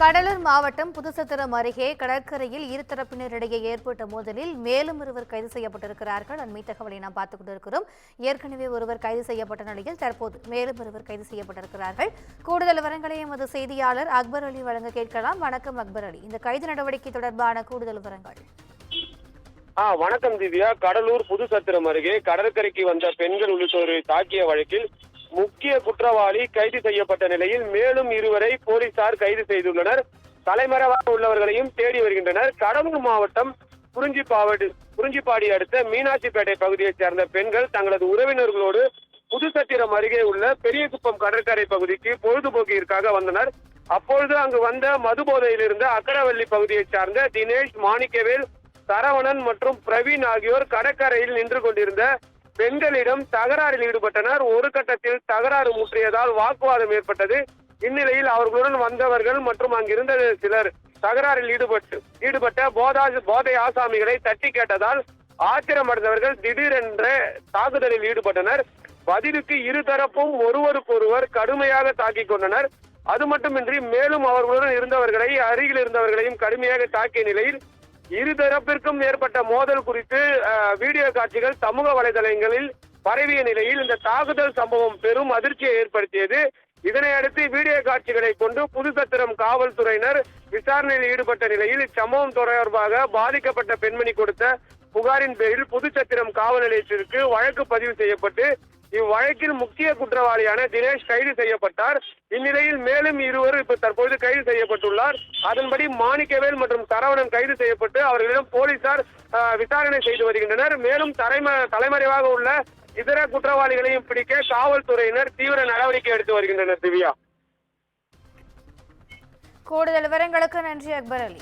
கடலூர் மாவட்டம் புதுச்சத்திரம் அருகே கடற்கரையில் இருதரப்பினரிடையே ஏற்பட்ட மோதலில் மேலும் ஒருவர் கைது செய்யப்பட்டிருக்கிறார்கள். அண்மை தகவலை நாம் பார்த்துக் கொண்டிருக்கிறோம். ஏற்கனவே ஒருவர் கைது செய்யப்பட்ட நிலையில் தற்போது மேலும் ஒருவர் கைது செய்யப்பட்டிருக்கிறார்கள். கூடுதல் விவரங்களை எமது செய்தியாளர் அக்பர் அலி வழங்க கேட்கலாம். வணக்கம் அக்பர் அலி, இந்த கைது நடவடிக்கை தொடர்பான கூடுதல் விவரங்கள். வணக்கம் திவ்யா. கடலூர் புதுச்சத்திரம் அருகே கடற்கரைக்கு வந்த பெண்கள் உள்ளிட்டோரை தாக்கிய வழக்கில் முக்கிய குற்றவாளி கைது செய்யப்பட்ட நிலையில் மேலும் இருவரை போலீசார் கைது செய்துள்ளனர். தலைமறைவாக உள்ளவர்களையும் தேடி வருகின்றனர். கடலூர் மாவட்டம் குறிஞ்சிப்பாடி அடுத்த மீனாட்சிப்பேட்டை பகுதியைச் சேர்ந்த பெண்கள் தங்களது உறவினர்களோடு புதுச்சத்திரம் அருகே உள்ள பெரியகுப்பம் கடற்கரை பகுதிக்கு பொழுதுபோக்கிற்காக வந்தனர். அப்பொழுது அங்கு வந்த மது போதையில் இருந்த அக்கரவள்ளி பகுதியைச் சார்ந்த தினேஷ், மாணிக்கவேல், சரவணன் மற்றும் பிரவீன் ஆகியோர் கடற்கரையில் நின்று கொண்டிருந்த பெண்களிடம் தகராறில் ஈடுபட்டனர். ஒரு கட்டத்தில் தகராறு முற்றியதால் வாக்குவாதம் ஏற்பட்டது. இந்நிலையில் அவர்களுடன் வந்தவர்கள் மற்றும் அங்கிருந்த சிலர் தகராறில் ஈடுபட்ட போதை ஆசாமிகளை தட்டி கேட்டதால் ஆத்திரமடைந்தவர்கள் திடீரென்ற தாக்குதலில் ஈடுபட்டனர். பதிலுக்கு இருதரப்பும் ஒருவருக்கொருவர் கடுமையாக தாக்கிக் கொண்டனர். அது மட்டுமின்றி மேலும் அவர்களுடன் இருந்தவர்களை அருகில் இருந்தவர்களையும் கடுமையாக தாக்கிய நிலையில் இருதரப்பிற்கும் ஏற்பட்ட மோதல் குறித்து வீடியோ காட்சிகள் சமூக வலைதளங்களில் பரவிய நிலையில் இந்த தாக்குதல் சம்பவம் பெரும் அதிர்ச்சியை ஏற்படுத்தியது. இதனையடுத்து வீடியோ காட்சிகளை கொண்டு புதுச்சத்திரம் காவல்துறையினர் விசாரணையில் ஈடுபட்ட நிலையில் இச்சம்பவம் தொடர்பாக பாதிக்கப்பட்ட பெண்மணி கொடுத்த புகாரின் பேரில் புதுச்சத்திரம் காவல் நிலையத்திற்கு வழக்கு பதிவு செய்யப்பட்டு இவ்வழக்கில் முக்கிய குற்றவாளியான தினேஷ் கைது செய்யப்பட்டார். இந்நிலையில் மேலும் இருவர் தற்போது கைது செய்யப்பட்டுள்ளார். அதன்படி மாணிக்கவேல் மற்றும் சரவணன் கைது செய்யப்பட்டு அவர்களிடம் போலீசார் விசாரணை செய்து வருகின்றனர். மேலும் தலைமறைவாக உள்ள இதர குற்றவாளிகளையும் பிடிக்க காவல்துறையினர் தீவிர நடவடிக்கை எடுத்து வருகின்றனர். திவ்யா, கூடுதல் விவரங்களுக்கு நன்றி அக்பர் அலி.